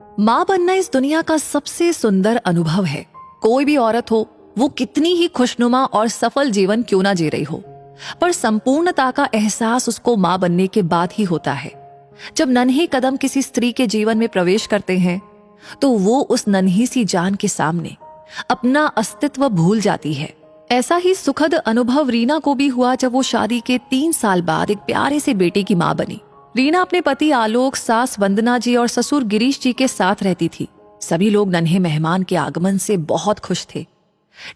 माँ बनना इस दुनिया का सबसे सुंदर अनुभव है। कोई भी औरत हो, वो कितनी ही खुशनुमा और सफल जीवन क्यों ना जी रही हो, पर संपूर्णता का एहसास उसको माँ बनने के बाद ही होता है। जब नन्हे कदम किसी स्त्री के जीवन में प्रवेश करते हैं तो वो उस नन्ही सी जान के सामने अपना अस्तित्व भूल जाती है। ऐसा ही सुखद अनुभव रीना को भी हुआ जब वो शादी के 3 साल बाद एक प्यारे से बेटे की माँ बनी। रीना अपने पति आलोक, सास वंदना जी और ससुर गिरीश जी के साथ रहती थी। सभी लोग नन्हे मेहमान के आगमन से बहुत खुश थे।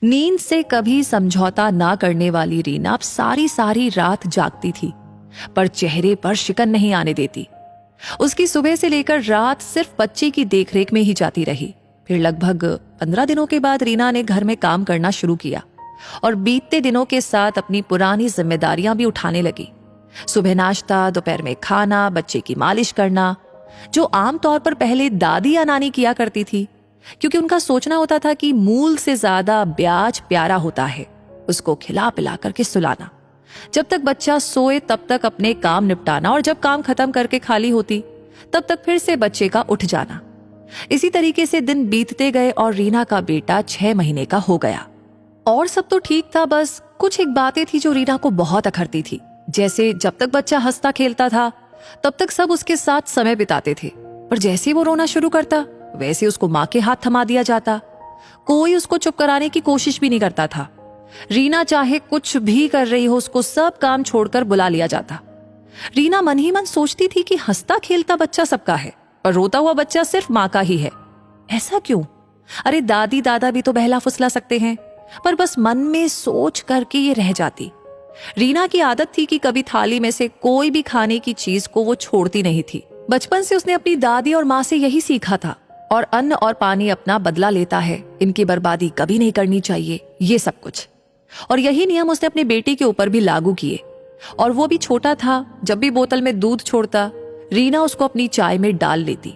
नींद से कभी समझौता ना करने वाली रीना अब सारी सारी रात जागती थी, पर चेहरे पर शिकन नहीं आने देती। उसकी सुबह से लेकर रात सिर्फ बच्चे की देखरेख में ही जाती रही। फिर लगभग 15 दिनों के बाद रीना ने घर में काम करना शुरू किया और बीतते दिनों के साथ अपनी पुरानी जिम्मेदारियां भी उठाने लगी। सुबह नाश्ता, दोपहर में खाना, बच्चे की मालिश करना, जो आमतौर पर पहले दादी या नानी किया करती थी, क्योंकि उनका सोचना होता था कि मूल से ज्यादा ब्याज प्यारा होता है। उसको खिला पिला करके सुलाना, जब तक बच्चा सोए तब तक अपने काम निपटाना, और जब काम खत्म करके खाली होती तब तक फिर से बच्चे का उठ जाना। इसी तरीके से दिन बीतते गए और रीना का बेटा 6 महीने का हो गया। और सब तो ठीक था, बस कुछ एक बातें थी जो रीना को बहुत अखरती थी। जैसे जब तक बच्चा हंसता खेलता था तब तक सब उसके साथ समय बिताते थे, पर जैसे वो रोना शुरू करता वैसे उसको माँ के हाथ थमा दिया जाता। कोई उसको चुप कराने की कोशिश भी नहीं करता था। रीना चाहे कुछ भी कर रही हो, उसको सब काम छोड़कर बुला लिया जाता। रीना मन ही मन सोचती थी कि हंसता खेलता बच्चा सबका है, पर रोता हुआ बच्चा सिर्फ माँ का ही है। ऐसा क्यों? अरे दादी दादा भी तो बहला फुसला सकते हैं। पर बस मन में सोच करके ये रह जाती। रीना की आदत थी कि कभी थाली में से कोई भी खाने की चीज को वो छोड़ती नहीं थी। बचपन से उसने अपनी दादी और माँ से यही सीखा था, और अन्न और पानी अपना बदला लेता है, इनकी बर्बादी कभी नहीं करनी चाहिए, ये सब कुछ। और यही नियम उसने अपने बेटे के ऊपर भी लागू किए। और वो भी छोटा था। जब भी बोतल में दूध छोड़ता, रीना उसको अपनी चाय में डाल लेती।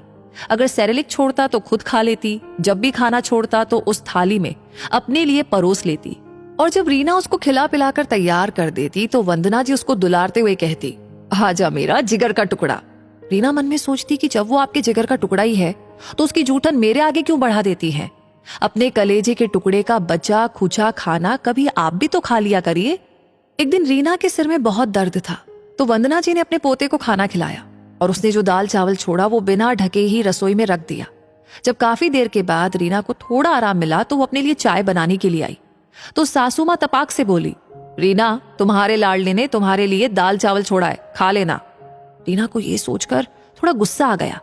अगर सेरेलिक छोड़ता तो खुद खा लेती। जब भी खाना छोड़ता तो उस थाली में अपने लिए परोस लेती। और जब रीना उसको खिला पिलाकर तैयार कर देती तो वंदना जी उसको दुलारते हुए कहती, आजा मेरा जिगर का टुकड़ा। रीना मन में सोचती कि जब वो आपके जिगर का टुकड़ा ही है तो उसकी जूठन मेरे आगे क्यों बढ़ा देती है। अपने कलेजे के टुकड़े का बचा खुचा खाना कभी आप भी तो खा लिया करिए। एक दिन रीना के सिर में बहुत दर्द था, तो वंदना जी ने अपने पोते को खाना खिलाया, और उसने जो दाल चावल छोड़ा वो बिना ढके ही रसोई में रख दिया। जब काफी देर के बाद रीना को थोड़ा आराम मिला तो वो अपने लिए चाय बनाने के लिए आई, तो सासू माँ तपाक से बोली, रीना तुम्हारे लाडले ने तुम्हारे लिए दाल चावल छोड़ा है, खा लेना। रीना को ये सोचकर थोड़ा गुस्सा आ गया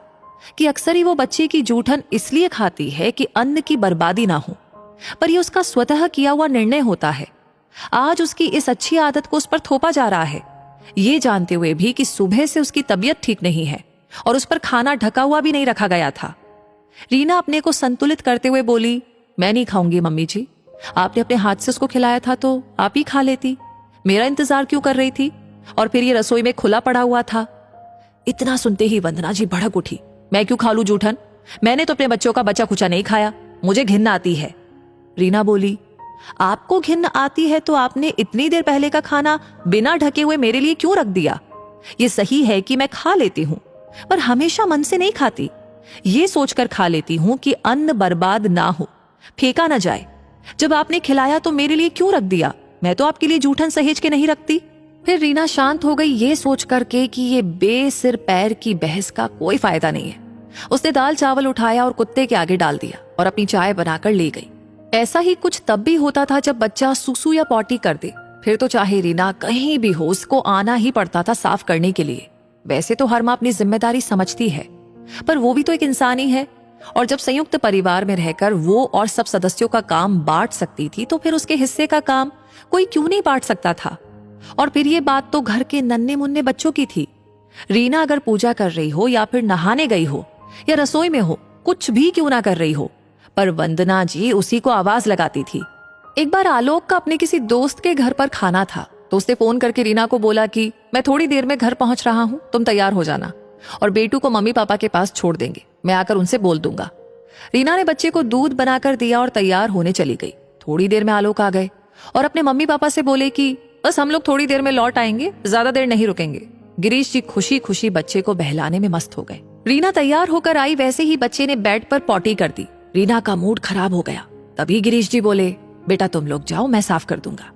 कि अक्सर ही वो बच्चे की जूठन इसलिए खाती है कि अन्न की बर्बादी ना हो, पर ये उसका स्वतः किया हुआ निर्णय होता है। आज उसकी इस अच्छी आदत को उस पर थोपा जा रहा है, ये जानते हुए भी कि सुबह से उसकी तबीयत ठीक नहीं है और उस पर खाना ढका हुआ भी नहीं रखा गया था। रीना अपने को संतुलित करते हुए बोली, मैं नहीं खाऊंगी मम्मी जी, आपने अपने हाथ से उसको खिलाया था तो आप ही खा लेती, मेरा इंतजार क्यों कर रही थी? और फिर ये रसोई में खुला पड़ा हुआ था। इतना सुनते ही वंदना जी भड़क उठी, मैं क्यों खा लूं जूठन? मैंने तो अपने बच्चों का बचा खुचा नहीं खाया, मुझे घिन आती है। रीना बोली, आपको घिन आती है तो आपने इतनी देर पहले का खाना बिना ढके हुए मेरे लिए क्यों रख दिया? ये सही है कि मैं खा लेती हूँ, पर हमेशा मन से नहीं खाती। ये सोचकर खा लेती हूँ कि अन्न बर्बाद ना हो, फेंका ना जाए। जब आपने खिलाया तो मेरे लिए क्यों रख दिया? मैं तो आपके लिए जूठन सहेज के नहीं रखती। फिर रीना शांत हो गई, ये सोच करके कि ये बेसिर पैर की बहस का कोई फायदा नहीं है। उसने दाल चावल उठाया और कुत्ते के आगे डाल दिया और अपनी चाय बनाकर ले गई। ऐसा ही कुछ तब भी होता था जब बच्चा सुसु या पॉटी कर दे, फिर तो चाहे रीना कहीं भी हो उसको आना ही पड़ता था साफ करने के लिए। वैसे तो हर माँ अपनी जिम्मेदारी समझती है, पर वो भी तो एक इंसान ही है, और जब संयुक्त परिवार में रहकर वो और सब सदस्यों का काम बांट सकती थी तो फिर उसके हिस्से का काम कोई क्यों नहीं बांट सकता था। और फिर ये बात तो घर के नन्हे मुन्ने बच्चों की थी। रीना अगर पूजा कर रही हो या फिर नहाने गई हो या रसोई में हो, कुछ भी क्यों ना कर रही हो, पर वंदना जी उसी को आवाज लगाती थी। एक बार आलोक का अपने किसी दोस्त के घर पर खाना था, तो उसने फोन करके रीना को बोला कि मैं थोड़ी देर में घर पहुंच रहा हूं, तुम तैयार हो जाना, और बेटू को मम्मी पापा के पास छोड़ देंगे, मैं आकर उनसे बोल दूंगा। रीना ने बच्चे को दूध बनाकर दिया और तैयार होने चली गई। थोड़ी देर में आलोक आ गए और अपने मम्मी पापा से बोले कि बस हम लोग थोड़ी देर में लौट आएंगे, ज्यादा देर नहीं रुकेंगे। गिरीश जी खुशी खुशी बच्चे को बहलाने में मस्त हो गए। रीना तैयार होकर आई, वैसे ही बच्चे ने बेड पर पॉटी कर दी। रीना का मूड खराब हो गया। तभी गिरीश जी बोले, बेटा तुम लोग जाओ, मैं साफ कर दूंगा।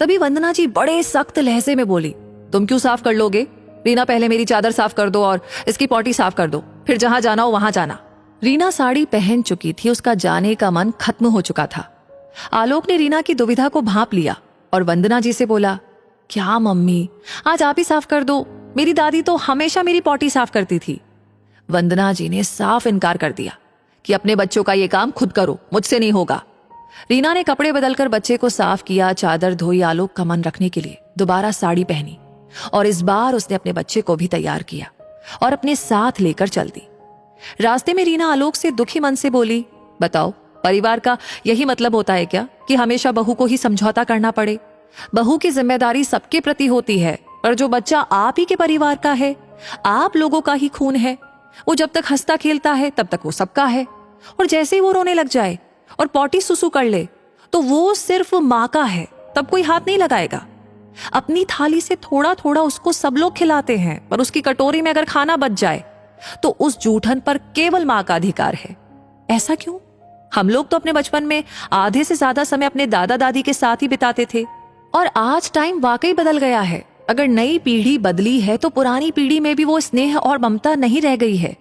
तभी वंदना जी बड़े सख्त लहजे में बोली, तुम क्यों साफ कर लोगे? रीना पहले मेरी चादर साफ कर दो और इसकी पॉटी साफ कर दो, फिर जहां जाना हो वहां जाना। रीना साड़ी पहन चुकी थी, उसका जाने का मन खत्म हो चुका था। आलोक ने रीना की दुविधा को भांप लिया और वंदना जी से बोला, क्या मम्मी, आज आप ही साफ कर दो, मेरी दादी तो हमेशा मेरी पॉटी साफ करती थी। वंदना जी ने साफ इनकार कर दिया कि अपने बच्चों का ये काम खुद करो, मुझसे नहीं होगा। रीना ने कपड़े बदलकर बच्चे को साफ किया, चादर धोई, आलोक का मन रखने के लिए दोबारा साड़ी पहनी और इस बार उसने अपने बच्चे को भी तैयार किया और अपने साथ लेकर चल दी। रास्ते में रीना आलोक से दुखी मन से बोली, बताओ, परिवार का यही मतलब होता है क्या कि हमेशा बहू को ही समझौता करना पड़े? बहू की जिम्मेदारी सबके प्रति होती है, पर जो बच्चा आप ही के परिवार का है, आप लोगों का ही खून है, वो जब तक हंसता खेलता है तब तक वो सबका है, और जैसे ही वो रोने लग जाए और पॉटी सुसु कर ले तो वो सिर्फ माँ का है, तब कोई हाथ नहीं लगाएगा। अपनी थाली से थोड़ा थोड़ा उसको सब लोग खिलाते हैं, पर उसकी कटोरी में अगर खाना बच जाए तो उस जूठन पर केवल माँ का अधिकार है। ऐसा क्यों? हम लोग तो अपने बचपन में आधे से ज्यादा समय अपने दादा दादी के साथ ही बिताते थे, और आज टाइम वाकई बदल गया है। अगर नई पीढ़ी बदली है तो पुरानी पीढ़ी में भी वो स्नेह और ममता नहीं रह गई है।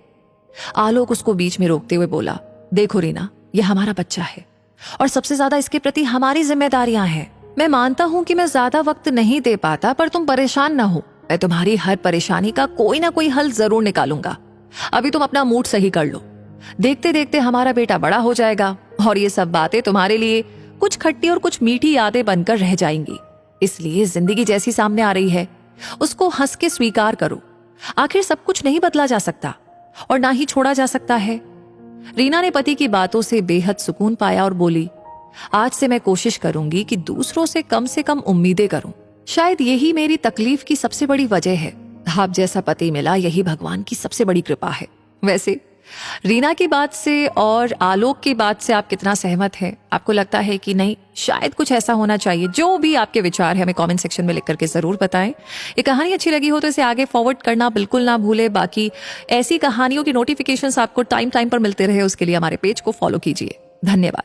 आलोक उसको बीच में रोकते हुए बोला, देखो रीना, यह हमारा बच्चा है और सबसे ज्यादा इसके प्रति हमारी जिम्मेदारियां हैं। मैं मानता हूं कि मैं ज्यादा वक्त नहीं दे पाता, पर तुम परेशान ना हो, मैं तुम्हारी हर परेशानी का कोई ना कोई हल जरूर निकालूंगा। अभी तुम अपना मूड सही कर लो, देखते देखते हमारा बेटा बड़ा हो जाएगा और ये सब बातें तुम्हारे लिए कुछ खट्टी और कुछ मीठी यादें बनकर रह जाएंगी। इसलिए जिंदगी जैसी सामने आ रही है उसको हंस के स्वीकार करो। आखिर सब कुछ नहीं बदला जा सकता और ना ही छोड़ा जा सकता है। रीना ने पति की बातों से बेहद सुकून पाया और बोली, आज से मैं कोशिश करूंगी कि दूसरों से कम उम्मीदें करूं। शायद यही मेरी तकलीफ की सबसे बड़ी वजह है। आप जैसा पति मिला यही भगवान की सबसे बड़ी कृपा है। वैसे रीना की बात से और आलोक की बात से आप कितना सहमत हैं? आपको लगता है कि नहीं शायद कुछ ऐसा होना चाहिए? जो भी आपके विचार है हमें कमेंट सेक्शन में लिख करके जरूर बताएं। ये कहानी अच्छी लगी हो तो इसे आगे फॉरवर्ड करना बिल्कुल ना भूले। बाकी ऐसी कहानियों की नोटिफिकेशंस आपको टाइम पर मिलते रहे उसके लिए हमारे पेज को फॉलो कीजिए। धन्यवाद।